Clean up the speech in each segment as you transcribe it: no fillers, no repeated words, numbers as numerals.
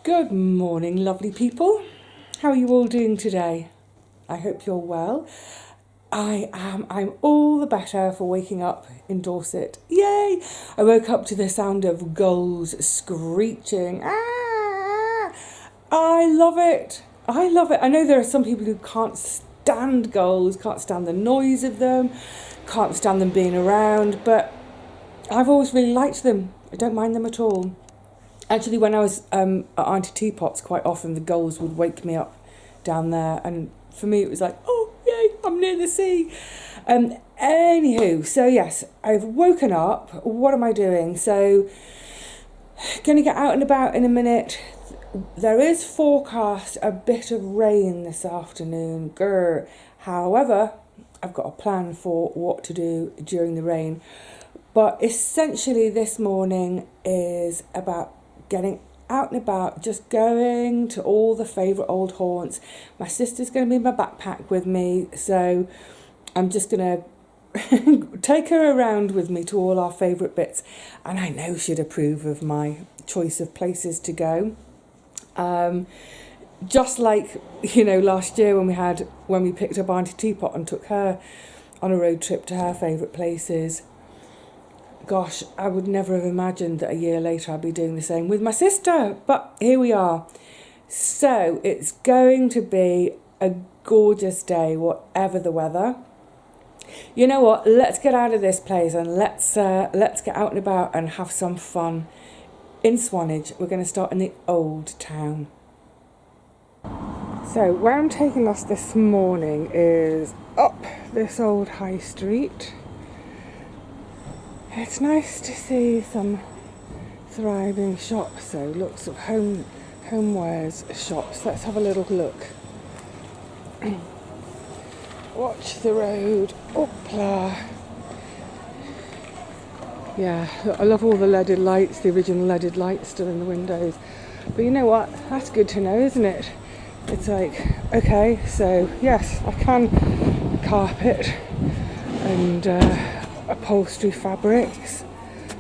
Good morning, lovely people. How are you all doing today? I hope you're well. I'm all the better for waking up in Dorset. Yay! I woke up to the sound of gulls screeching. Ah! I love it. I love it. I know there are some people who can't stand gulls, can't stand the noise of them, can't stand them being around, but I've always really liked them. I don't mind them at all. Actually, when I was at Auntie Teapot's, quite often the gulls would wake me up down there, and for me it was like, oh yay, I'm near the sea. Anywho, so yes, I've woken up. What am I doing? So, gonna get out and about in a minute. There is forecast a bit of rain this afternoon. Grr. However, I've got a plan for what to do during the rain. But essentially this morning is about getting out and about, just going to all the favourite old haunts. My sister's going to be in my backpack with me, so I'm just going to take her around with me to all our favourite bits. And I know she'd approve of my choice of places to go. Just like, last year when we picked up Auntie Teapot and took her on a road trip to her favourite places. Gosh, I would never have imagined that a year later I'd be doing the same with my sister, but here we are. So it's going to be a gorgeous day, whatever the weather. You know what? Let's get out of this place and let's get out and about and have some fun in Swanage. We're going to start in the Old Town. So where I'm taking us this morning is up this old high street. It's nice to see some thriving shops, so lots of homewares shops. Let's have a little look. Watch the road. Opla. Yeah, look, I love all the leaded lights, the original leaded lights still in the windows. But you know what? That's good to know, isn't it? It's like, okay, so yes, I can carpet and upholstery fabrics.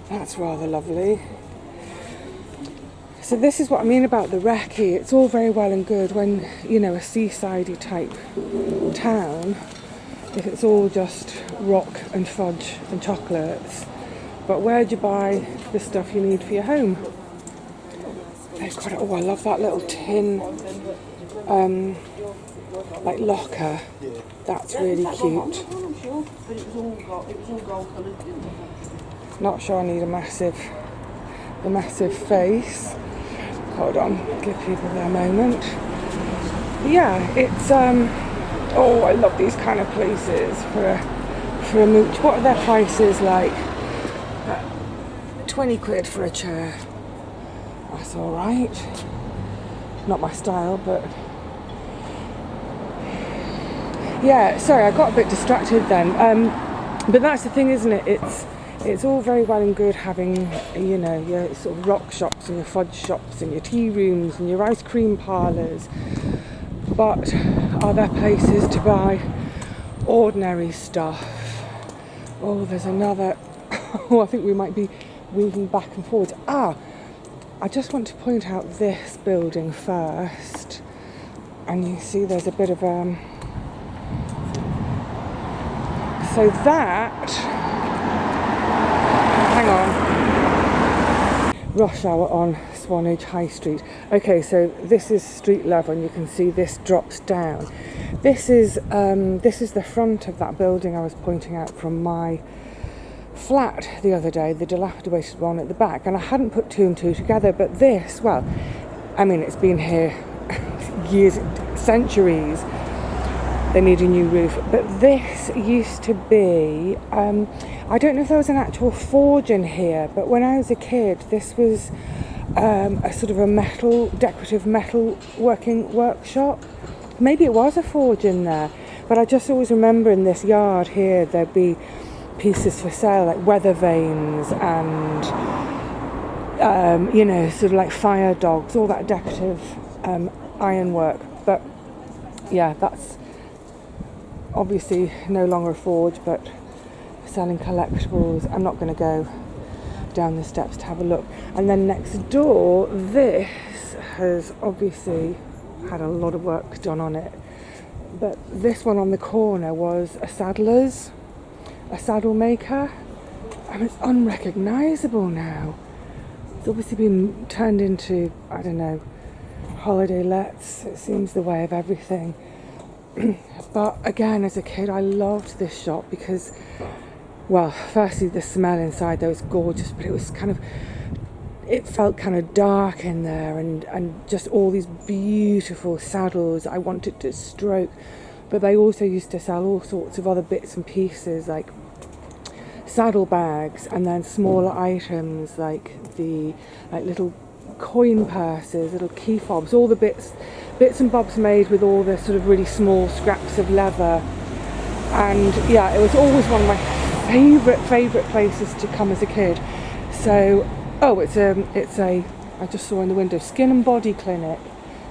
That's rather lovely. So this is what I mean about the recce. It's all very well and good when, a seasidey type town, if it's all just rock and fudge and chocolates. But where do you buy the stuff you need for your home? They've got it. Oh, I love that little tin like locker. That's really cute. Not sure I need a massive face. Hold on, give people their moment. But yeah, it's oh, I love these kind of places for a mooch. What are their prices like? 20 quid for a chair. That's all right. Not my style, but yeah, sorry, I got a bit distracted then. But that's the thing, isn't it? It's all very well and good having, your sort of rock shops and your fudge shops and your tea rooms and your ice cream parlours. But are there places to buy ordinary stuff? Oh, there's another. Oh, I think we might be weaving back and forwards. I just want to point out this building first. And you see there's a bit of so that, hang on, rush hour on Swanage High Street. Okay, so this is street level and you can see this drops down. This is the front of that building I was pointing out from my flat the other day, the dilapidated one at the back, and I hadn't put two and two together, but this, well, I mean, it's been here years, centuries. They need a new roof, but this used to be, I don't know if there was an actual forge in here, but when I was a kid, this was a sort of a decorative metal working workshop. Maybe it was a forge in there, but I just always remember in this yard here, there'd be pieces for sale, like weather vanes and, sort of like fire dogs, all that decorative ironwork. But yeah, that's obviously no longer a forge, but selling collectibles. I'm not going to go down the steps to have a look. And then next door, this has obviously had a lot of work done on it. But this one on the corner was a saddler's, a saddle maker, and it's unrecognisable now. It's obviously been turned into, I don't know, holiday lets. It seems the way of everything. But again, as a kid, I loved this shop because, well, firstly the smell inside there was gorgeous, but it was it felt kind of dark in there, and just all these beautiful saddles I wanted to stroke. But they also used to sell all sorts of other bits and pieces, like saddlebags, and then smaller items like little coin purses, little key fobs, all the bits and bobs made with all the sort of really small scraps of leather. And yeah, it was always one of my favourite places to come as a kid. So, I just saw in the window, skin and body clinic.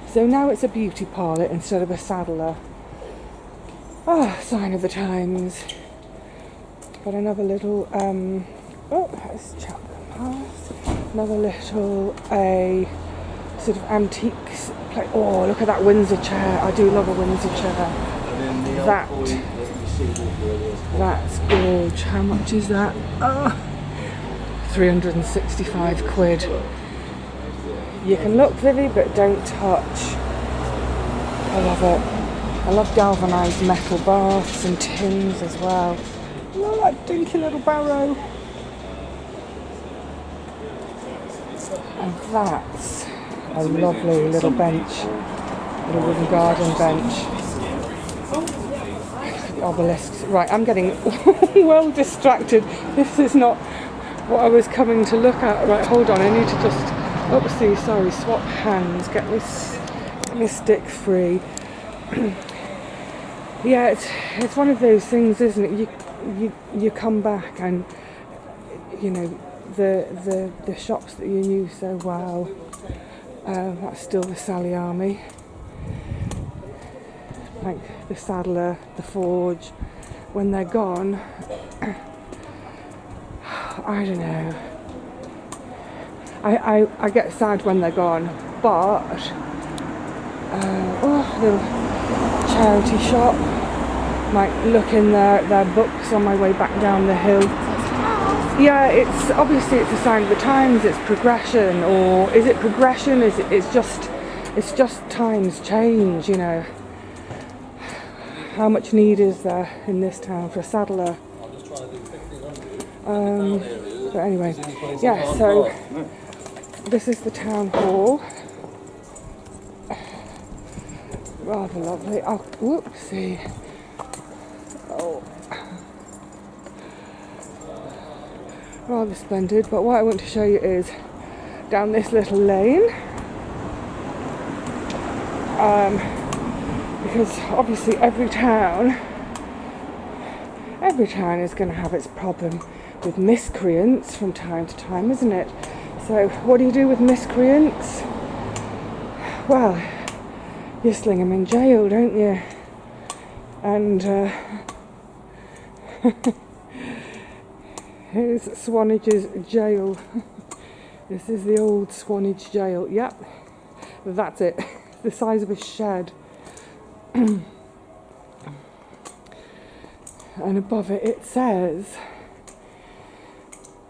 So now it's a beauty parlour instead of a saddler. Sign of the times. Got another little, let's chat past. Another little, sort of antiques. Oh, look at that Windsor chair. I do love a Windsor chair. That's gorge. How much is that? 365 quid. You can look, Vivi, but don't touch. I love it. I love galvanised metal baths and tins as well. Look at that dinky little barrow. And that's a lovely little bench, little wooden garden bench. The obelisks. Right, I'm getting well distracted. This is not what I was coming to look at. Right, hold on, I need to just, swap hands, get this stick free. Yeah, it's one of those things, isn't it? You come back and, you know, the shops that you knew so well, that's still the Sally Army, like the Saddler, the Forge. When they're gone, I don't know, I get sad when they're gone, but little charity shop, might look in their books on my way back down the hill. Yeah, it's obviously it's a sign of the times. It's progression, or is it progression? It's just times change. You know, how much need is there in this town for a saddler? But anyway, yeah. So this is the town hall. Rather lovely. Oh, whoopsie. Oh. Rather splendid, but what I want to show you is down this little lane, because obviously every town is going to have its problem with miscreants from time to time, isn't it? So what do you do with miscreants? Well, you sling them in jail, don't you? And here's Swanage's jail. This is the old Swanage jail. Yep, that's it. The size of a shed. And above it says,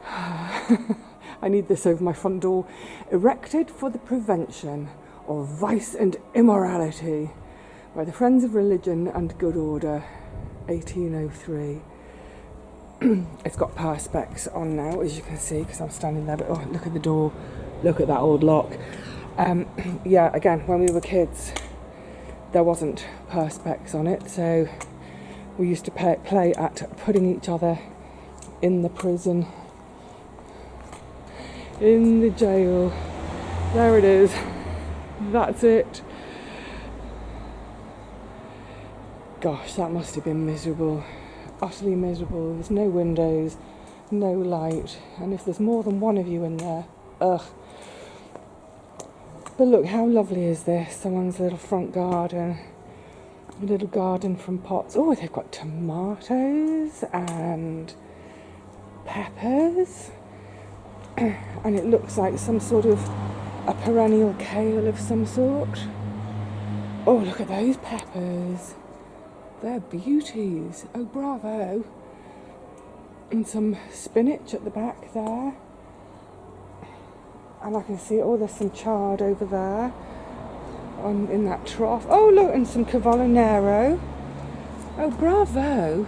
I need this over my front door, erected for the prevention of vice and immorality by the Friends of Religion and Good Order, 1803. It's got perspex on now, as you can see, because I'm standing there, but oh, look at the door, look at that old lock. Yeah, again, when we were kids, there wasn't perspex on it, so we used to play at putting each other in the prison, in the jail. There it is, that's it. Gosh, that must have been miserable. Utterly miserable. There's no windows, no light, and if there's more than one of you in there, ugh. But look, how lovely is this? Someone's little front garden, a little garden from pots. Oh, they've got tomatoes and peppers, and it looks like some sort of a perennial kale of some sort. Oh, look at those peppers. They're beauties. Oh, bravo. And some spinach at the back there. And I can see, oh, there's some chard over there in that trough. Oh, look, and some Cavolo. Oh, bravo.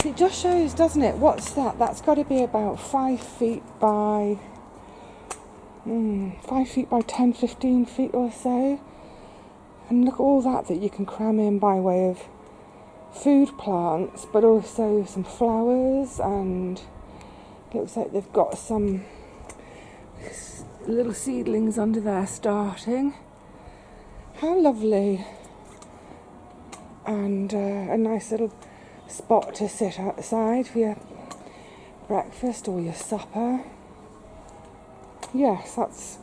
See, it just shows, doesn't it? What's that? That's got to be about 5 feet by 5 feet by 10, 15 feet or so. And look at all that you can cram in by way of food plants, but also some flowers, and it looks like they've got some little seedlings under there starting. How lovely. And a nice little spot to sit outside for your breakfast or your supper. Yes, that's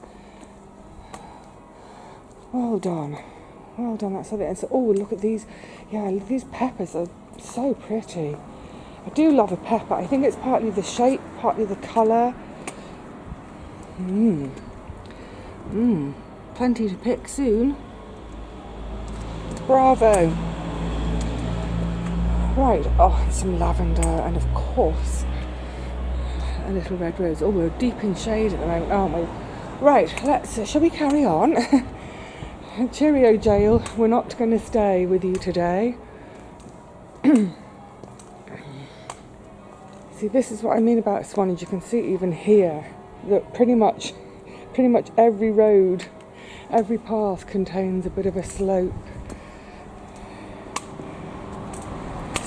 well done. Well done, that's lovely. And so, oh, look at these. Yeah, these peppers are so pretty. I do love a pepper. I think it's partly the shape, partly the colour. Plenty to pick soon. Bravo. Right, oh, and some lavender, and of course, a little red rose. Oh, we're deep in shade at the moment, aren't we? Right, shall we carry on? Cheerio, jail. We're not going to stay with you today. See, this is what I mean about Swanage. You can see even here that pretty much every road, every path contains a bit of a slope.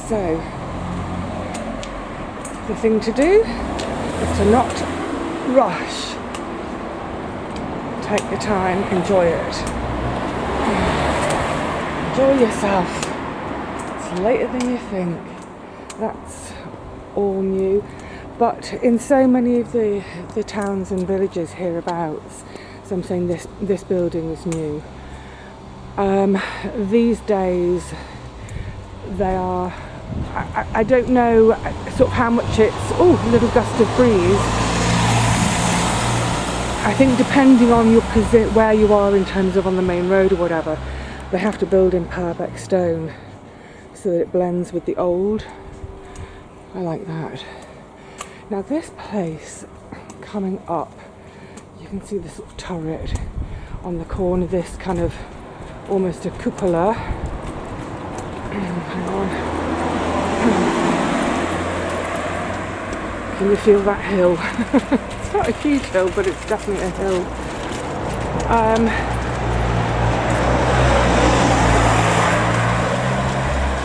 So, the thing to do is to not rush. Take your time, enjoy it. Enjoy yourself. It's later than you think. That's all new. But in so many of the towns and villages hereabouts, so I'm saying this building is new. These days, they are. I don't know sort of how much it's. Oh, a little gust of breeze. I think depending on your where you are in terms of on the main road or whatever, they have to build in Purbeck stone so that it blends with the old. I like that. Now this place coming up, you can see the sort of turret on the corner, this kind of almost a cupola. Hang on. Can you feel that hill? It's not a huge hill, but it's definitely a hill.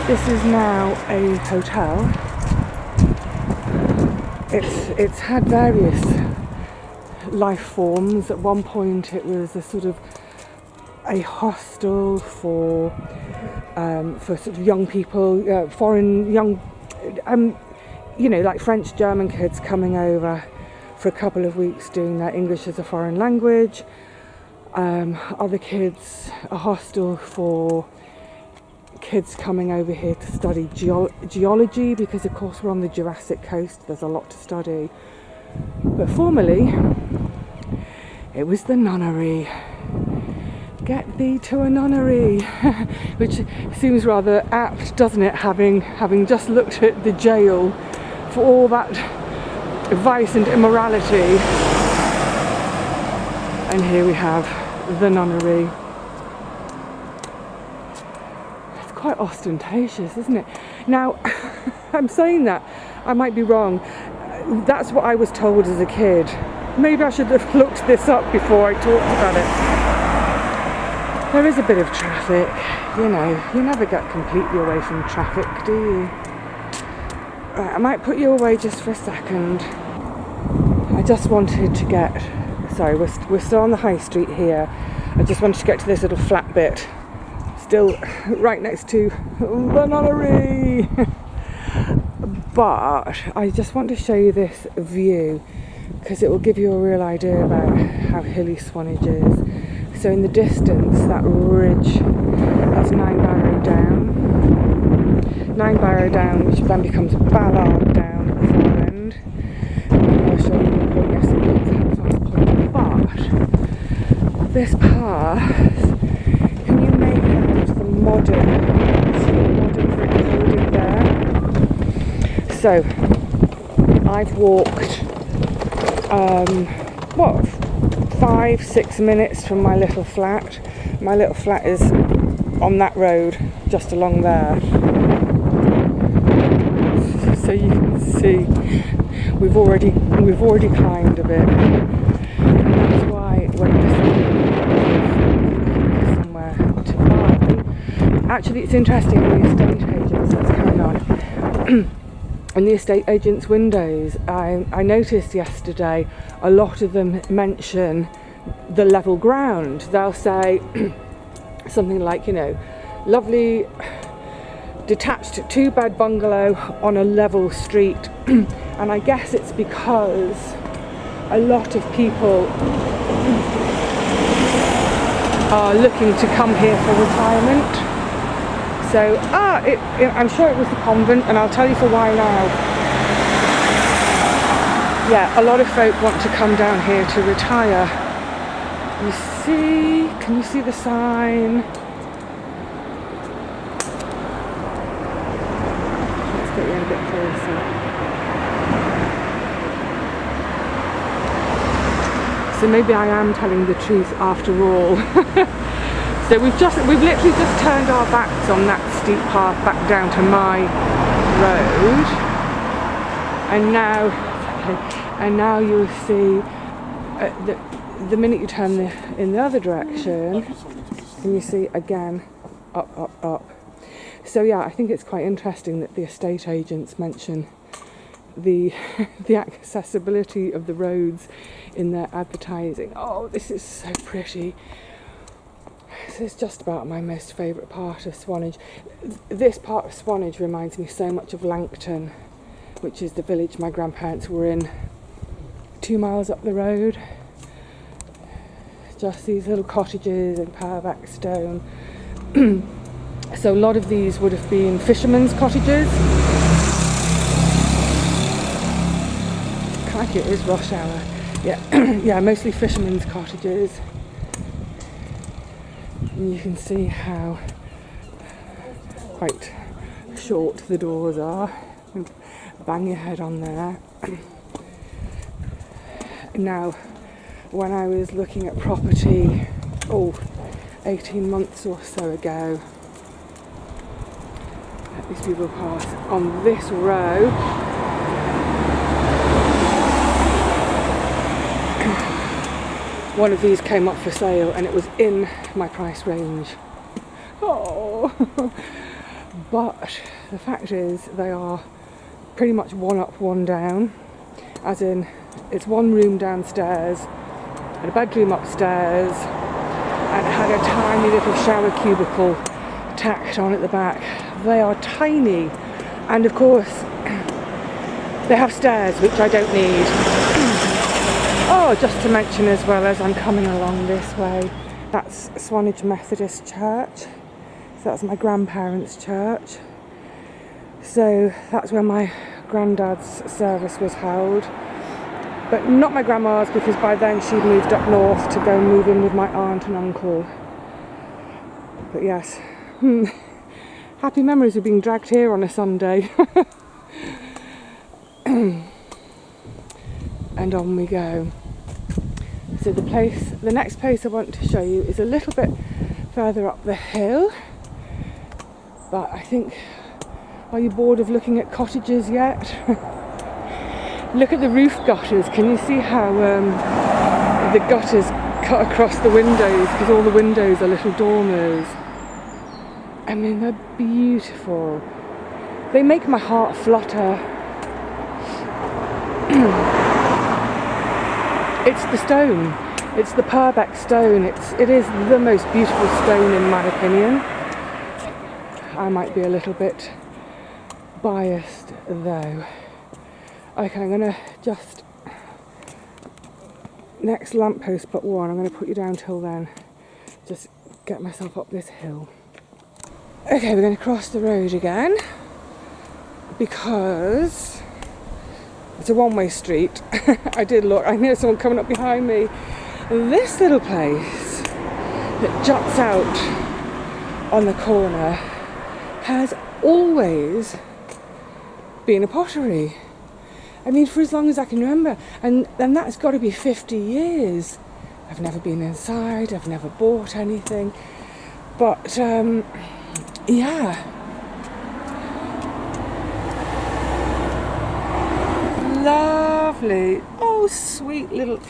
This is now a hotel. It's had various life forms. At one point it was a sort of a hostel for sort of young people, foreign young, like French, German kids coming over for a couple of weeks doing their English as a foreign language. Other kids, a hostel for kids coming over here to study geology, because of course we're on the Jurassic coast, there's a lot to study. But formerly it was the nunnery. Get thee to a nunnery. Which seems rather apt, doesn't it, having just looked at the jail for all that vice and immorality, and here we have the nunnery. Quite ostentatious, isn't it? Now, I'm saying that, I might be wrong. That's what I was told as a kid. Maybe I should have looked this up before I talked about it. There is a bit of traffic, you never get completely away from traffic, do you? Right, I might put you away just for a second. I just wanted to get, sorry, we're still on the high street here. I just wanted to get to this little flat bit. Still right next to the nunnery. But I just want to show you this view because it will give you a real idea about how hilly Swanage is. So in the distance, that ridge, that's Nine Barrow Down, which then becomes Ballard Down at the far end. And I'll show you the point, yes, it is, but this path, can you make out the modern brick building there? So, I've walked, 5-6 minutes from my little flat. My little flat is on that road, just along there. So you can see we've already climbed a bit. And that's why when I say somewhere to buy, actually it's interesting, the estate agents, let's carry on. In the estate agents' windows, I noticed yesterday a lot of them mention the level ground. They'll say something like, lovely detached 2-bed bungalow on a level street. And I guess it's because a lot of people are looking to come here for retirement. So, I'm sure it was the convent, and I'll tell you for why now. Yeah, a lot of folk want to come down here to retire. Can you see the sign? Let's get you in a bit closer. So maybe I am telling the truth after all. So we've literally just turned our backs on that steep path back down to my road, and now you'll see the minute you turn in the other direction, and you see again up. So yeah, I think it's quite interesting that the estate agents mention the accessibility of the roads in their advertising. Oh, this is so pretty. This is just about my most favourite part of Swanage. This part of Swanage reminds me so much of Langton, which is the village my grandparents were in 2 miles up the road. Just these little cottages in powerback stone. So a lot of these would have been fishermen's cottages. Crikey, it is rush hour. Yeah, yeah, mostly fishermen's cottages. And you can see how quite short the doors are. Bang your head on there. Now, when I was looking at property, 18 months or so ago, these people pass on this row. One of these came up for sale and it was in my price range. Oh, but the fact is they are pretty much one up, one down, as in it's one room downstairs and a bedroom upstairs, and it had a tiny little shower cubicle tacked on at the back. They are tiny, and of course they have stairs, which I don't need. Oh, just to mention as well, as I'm coming along this way, that's Swanage Methodist Church. So that's my grandparents' church. So that's where my granddad's service was held. But not my grandma's, because by then she'd moved up north to go move in with my aunt and uncle. But yes, happy memories of being dragged here on a Sunday. And on we go. So the next place I want to show you is a little bit further up the hill. But I think, are you bored of looking at cottages yet? Look at the roof gutters. Can you see how the gutters cut across the windows, because all the windows are little dormers? I mean, they're beautiful. They make my heart flutter. It's the stone. It's the Purbeck stone. It is the most beautiful stone in my opinion. I might be a little bit biased though. Okay, I'm gonna just, next lamppost but one, I'm gonna put you down till then. Just get myself up this hill. Okay, we're gonna cross the road again because it's a one-way street. I did look, I hear someone coming up behind me. This little place that juts out on the corner has always been a pottery. I mean, for as long as I can remember, and that's got to be 50 years. I've never been inside, I've never bought anything, but yeah. Lovely. Oh, sweet little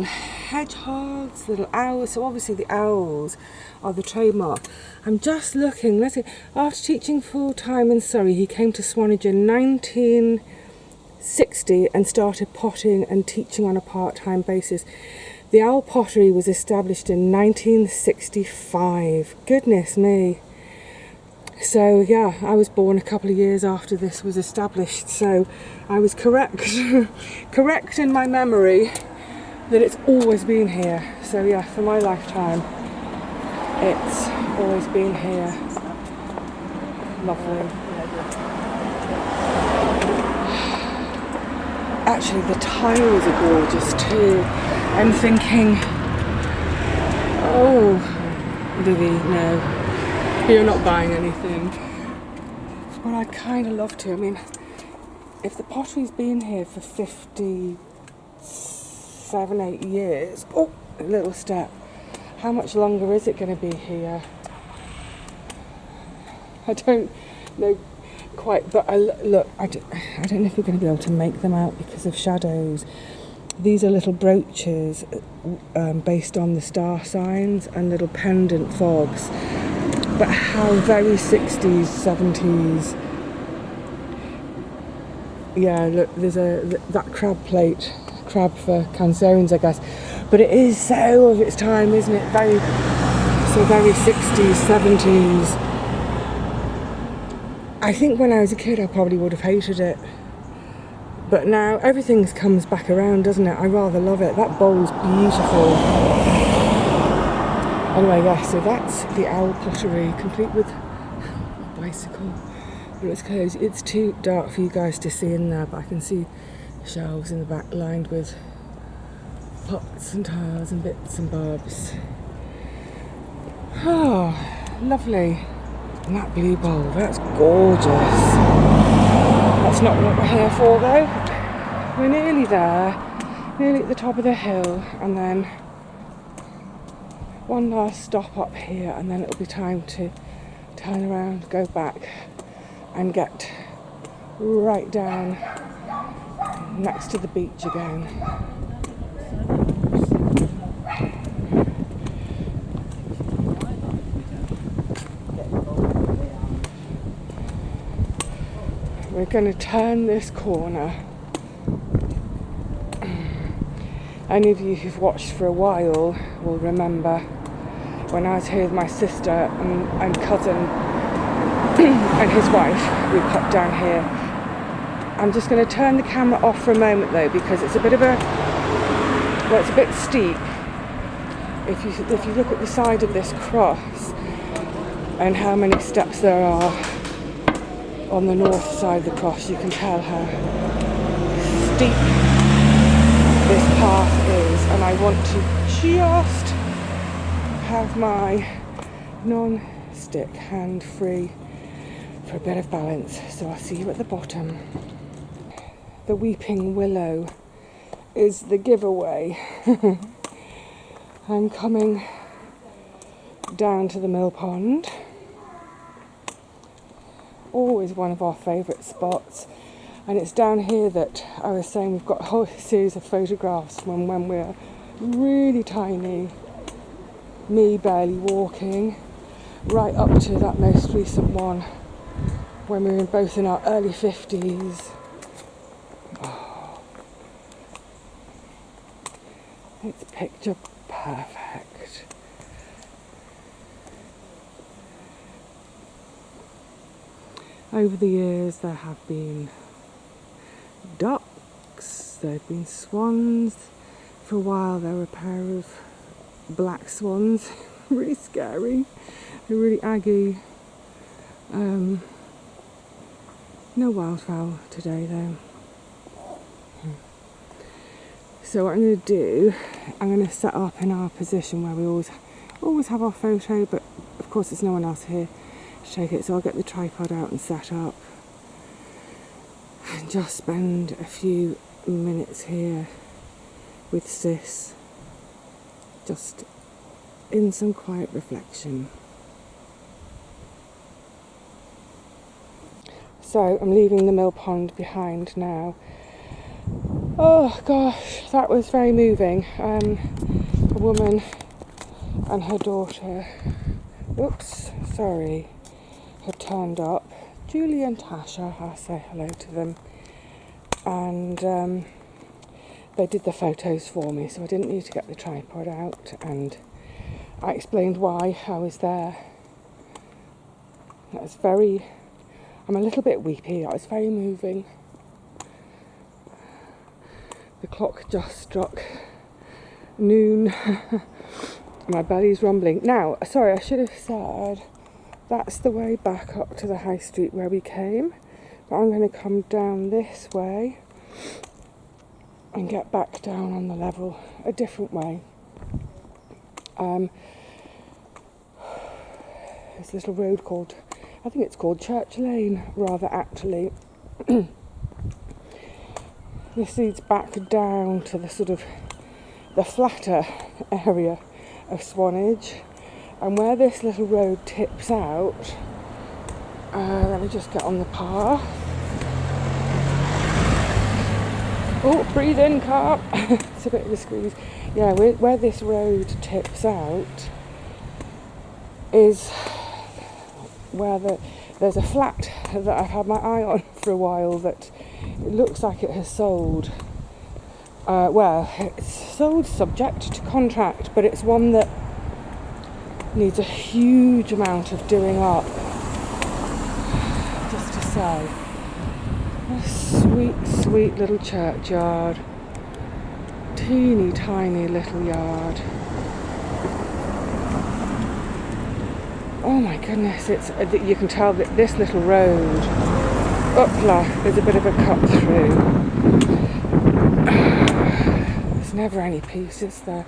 hedgehogs, little owls. So obviously the owls are the trademark. I'm just looking. Let's see. After teaching full-time in Surrey, he came to Swanage in 1960 and started potting and teaching on a part-time basis. The owl pottery was established in 1965. Goodness me. So yeah, I was born a couple of years after this was established, so I was correct correct in my memory that it's always been here. So yeah, for my lifetime it's always been here. Lovely. Actually, the tiles are gorgeous too. I'm thinking, oh, Vivi, no, you're not buying anything. But I'd kind of love to. I mean, if the pottery's been here for 57, 8 years, oh, a little step, how much longer is it going to be here? I don't know quite, but look, I don't know if we're going to be able to make them out because of shadows. These are little brooches based on the star signs and little pendant fogs. But how very 60s, 70s. Yeah, look, there's that crab plate, crab for Cancerians, I guess. But it is so of its time, isn't it? Very 60s, 70s. I think when I was a kid, I probably would have hated it. But now everything comes back around, doesn't it? I rather love it. That bowl's beautiful. Anyway, yeah, so that's the owl pottery, complete with bicycle. But it's closed. It's too dark for you guys to see in there, but I can see shelves in the back lined with pots and tiles and bits and bobs. Oh, lovely. And that blue bowl, that's gorgeous. That's not what we're here for though. We're nearly there, nearly at the top of the hill, and then one last stop up here, and then it'll be time to turn around, go back and get right down next to the beach again. We're going to turn this corner. Any of you who've watched for a while will remember when I was here with my sister and cousin and his wife. We popped down here. I'm just going to turn the camera off for a moment though, because it's a bit of a, well, it's a bit steep. If you look at the side of this cross and how many steps there are on the north side of the cross, you can tell how steep this path is, and I want to just have my non-stick hand free for a bit of balance. So I'll see you at the bottom. The weeping willow is the giveaway. I'm coming down to the mill pond. Always one of our favourite spots, and it's down here that I was saying we've got a whole series of photographs from when we're really tiny, me barely walking, right up to that most recent one when we were both in our early 50s. Oh, it's picture perfect. Over the years there have been ducks, there have been swans. For a while there were a pair of black swans, really scary, they're really aggy. No wildfowl today though. So what I'm going to do, I'm going to set up in our position where we always have our photo, but of course there's no one else here to take it, so I'll get the tripod out and set up and just spend a few minutes here with Sis, just in some quiet reflection. So I'm leaving the mill pond behind now. Oh gosh, that was very moving. A woman and her daughter, had turned up. Julie and Tasha, I'll say hello to them. And they did the photos for me, so I didn't need to get the tripod out, and I explained why I was there. I'm a little bit weepy, that was very moving. The clock just struck noon. My belly's rumbling. Now, sorry, I should have said that's the way back up to the high street where we came, but I'm going to come down this way and get back down on the level a different way. There's a little road called, I think it's called Church Lane, rather aptly. This leads back down to the sort of the flatter area of Swanage, and where this little road tips out, let me just get on the path. Oh, breathe in, car. It's a bit of a squeeze. Yeah, where this road tips out is where there's a flat that I've had my eye on for a while that it looks like it has sold. Well, it's sold subject to contract, but it's one that needs a huge amount of doing up. Just to say, a sweet, sweet little churchyard. Teeny tiny little yard. Oh my goodness, you can tell that this little road, there's a bit of a cut through. There's never any peace, is there?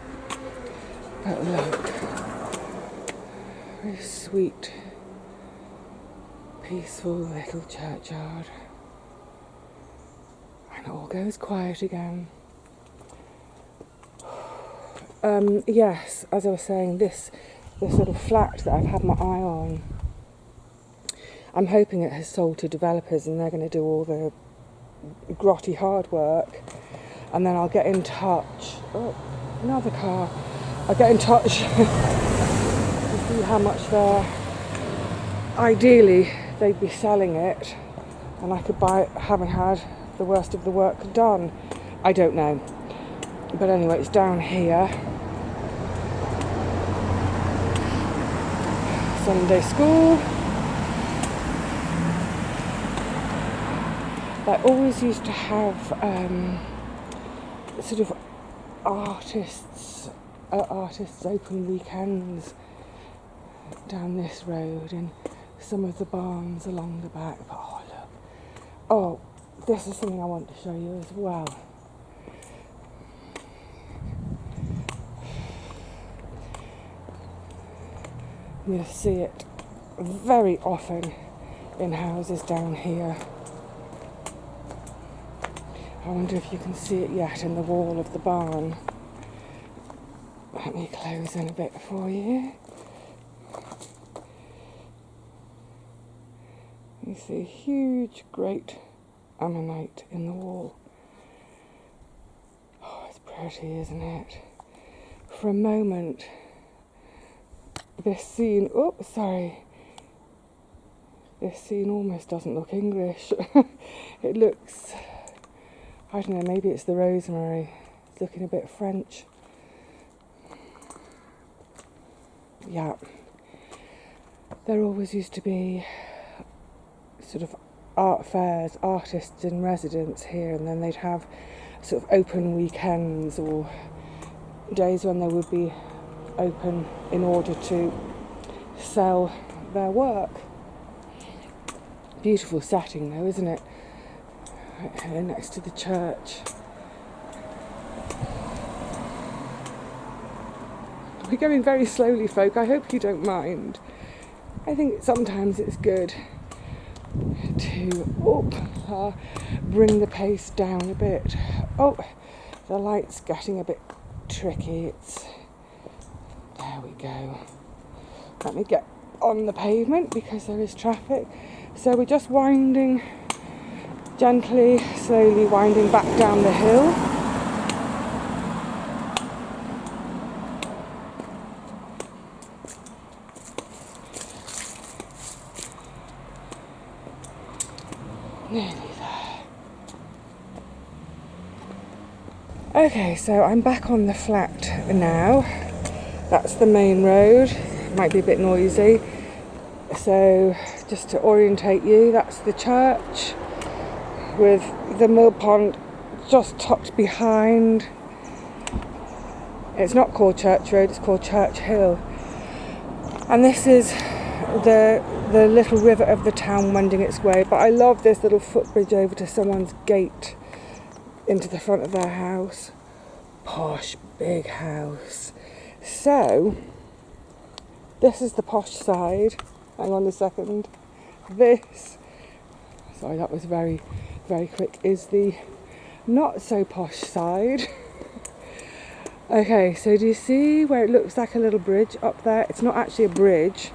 But look, very sweet, peaceful little churchyard. And it all goes quiet again. Yes, as I was saying, this little flat that I've had my eye on, I'm hoping it has sold to developers and they're going to do all the grotty hard work, and then I'll get in touch. Oh, another car. I'll get in touch to see how much ideally they'd be selling it, and I could buy it having had the worst of the work done. I don't know. But anyway, it's down here. Sunday school. They always used to have sort of artists open weekends down this road in some of the barns along the back. But oh look, oh, this is something I want to show you as well. You'll see it very often in houses down here. I wonder if you can see it yet in the wall of the barn. Let me close in a bit for you. You see a huge, great ammonite in the wall. Oh, it's pretty, isn't it? For a moment, this scene, this scene almost doesn't look English. It looks, I don't know, maybe it's the rosemary. It's looking a bit French. Yeah. There always used to be sort of art fairs, artists in residence here, and then they'd have sort of open weekends or days when they would be open in order to sell their work. Beautiful setting though, isn't it? Right here next to the church. We're going very slowly, folk. I hope you don't mind. I think sometimes it's good to bring the pace down a bit. Oh, the light's getting a bit tricky. There we go. Let me get on the pavement because there is traffic. So we're just winding gently, slowly winding back down the hill. Nearly there. Okay, so I'm back on the flat now. That's the main road. Might be a bit noisy. So just to orientate you, that's the church with the mill pond just tucked behind. It's not called Church Road, it's called Church Hill. And this is the little river of the town wending its way. But I love this little footbridge over to someone's gate into the front of their house. Posh, big house. So, this is the posh side. Hang on a second. This, sorry, that was very, very quick, is the not so posh side. Okay, so do you see where it looks like a little bridge up there? It's not actually a bridge.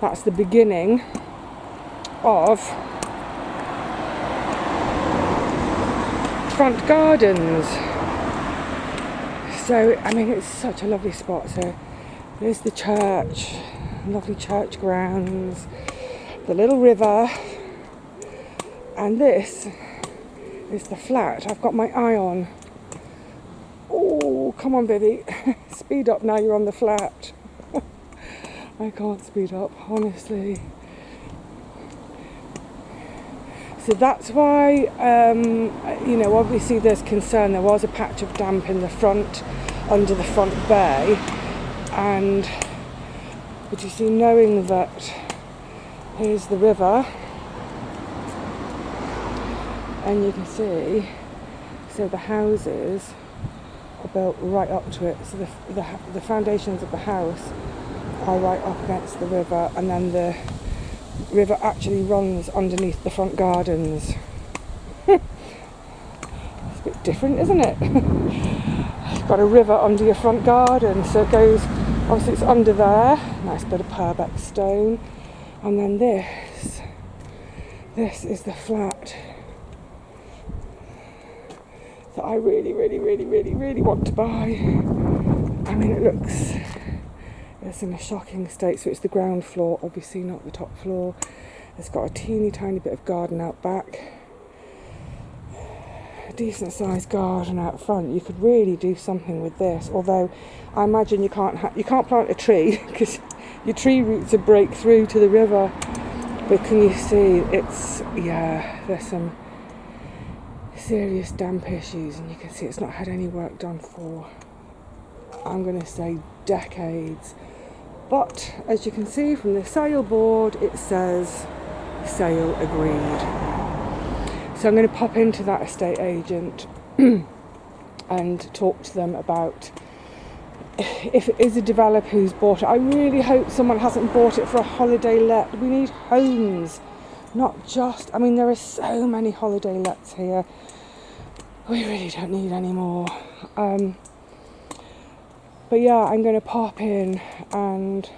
That's the beginning of front gardens. So, I mean, it's such a lovely spot. So, there's the church, lovely church grounds, the little river, and this is the flat I've got my eye on. Oh, come on, Vivi. Speed up now you're on the flat. I can't speed up, honestly. So that's why, obviously there's concern. There was a patch of damp in the front, under the front bay. But you see, knowing that here's the river, and you can see, so the houses are built right up to it. So the foundations of the house are right up against the river, and then the river actually runs underneath the front gardens. It's a bit different, isn't it? You've got a river under your front garden, so it goes, obviously it's under there, nice bit of Purbeck stone, and then this is the flat that I really, really, really, really, really want to buy. I mean, it's in a shocking state. So it's the ground floor, obviously not the top floor. It's got a teeny tiny bit of garden out back, a decent sized garden out front. You could really do something with this, although I imagine you can't plant a tree because your tree roots would break through to the river. But can you see, there's some serious damp issues, and you can see it's not had any work done for, I'm going to say, decades. But as you can see from the sale board, it says sale agreed. So I'm going to pop into that estate agent and talk to them about if it is a developer who's bought it. I really hope someone hasn't bought it for a holiday let. We need homes, not just, I mean, there are so many holiday lets here. We really don't need any more. But yeah, I'm going to pop in and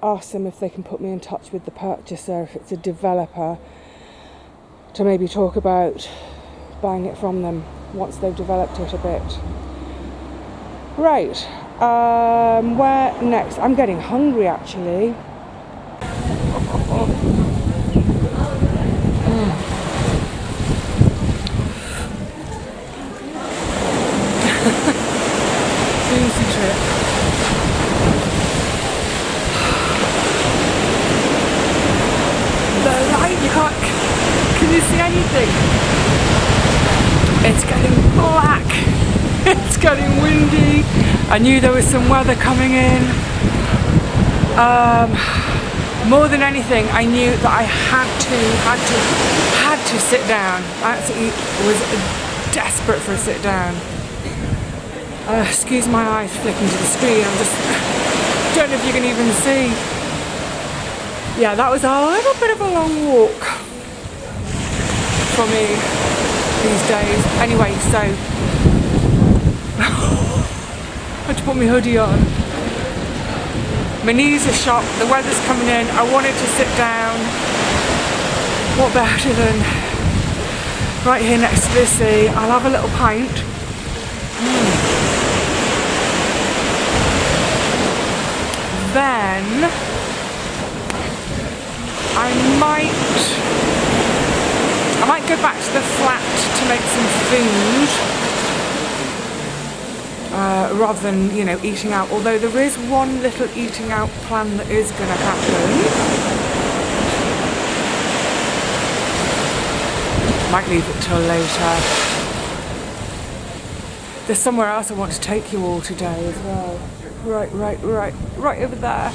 ask them if they can put me in touch with the purchaser, if it's a developer, to maybe talk about buying it from them once they've developed it a bit. Right, where next? I'm getting hungry, actually. Easy trip. The light, can you see anything? It's getting black. It's getting windy. I knew there was some weather coming in. More than anything, I knew that I had to sit down. I actually was desperate for a sit down. Excuse my eyes flicking to the screen, I'm just, don't know if you can even see. Yeah, that was a little bit of a long walk for me these days. Anyway, so, I had to put my hoodie on. My knees are shot, the weather's coming in, I wanted to sit down. What better than right here next to the sea? I'll have a little pint. Then I might go back to the flat to make some food. Rather than, you know, eating out, although there is one little eating out plan that is going to happen. Might leave it till later. There's somewhere else I want to take you all today as well. Right over there.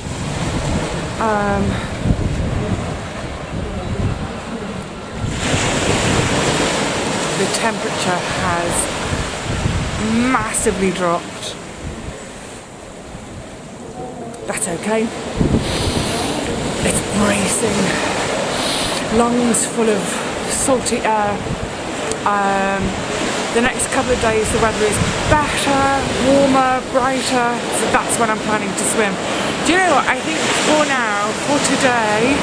The temperature has massively dropped. That's okay. It's bracing. Lungs full of salty air. The next couple of days the weather is better, warmer, brighter, so that's when I'm planning to swim. Do you know what? I think for now, for today,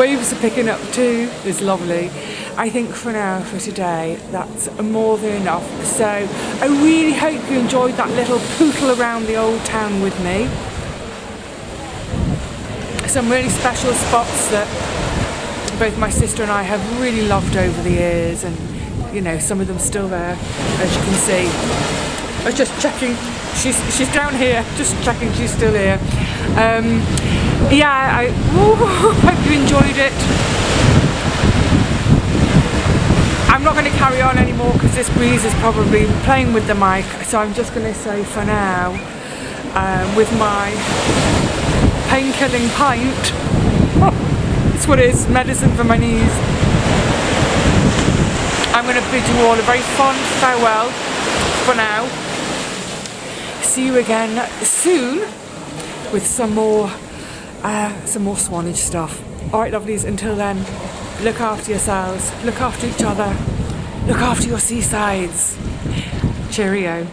waves are picking up too. It's lovely. I think for now, for today, that's more than enough. So I really hope you enjoyed that little pootle around the old town with me. Some really special spots that both my sister and I have really loved over the years, and you know, some of them still there, as you can see. I was just checking, she's down here, just checking she's still here. Yeah, I hope you enjoyed it. I'm not going to carry on anymore because this breeze is probably playing with the mic, so I'm just going to say for now, with my pain-killing pint, that's what it is, medicine for my knees, I'm going to bid you all a very fond farewell for now. See you again soon with some more Swanage stuff. Alright lovelies, until then, look after yourselves, look after each other, look after your seasides. Cheerio.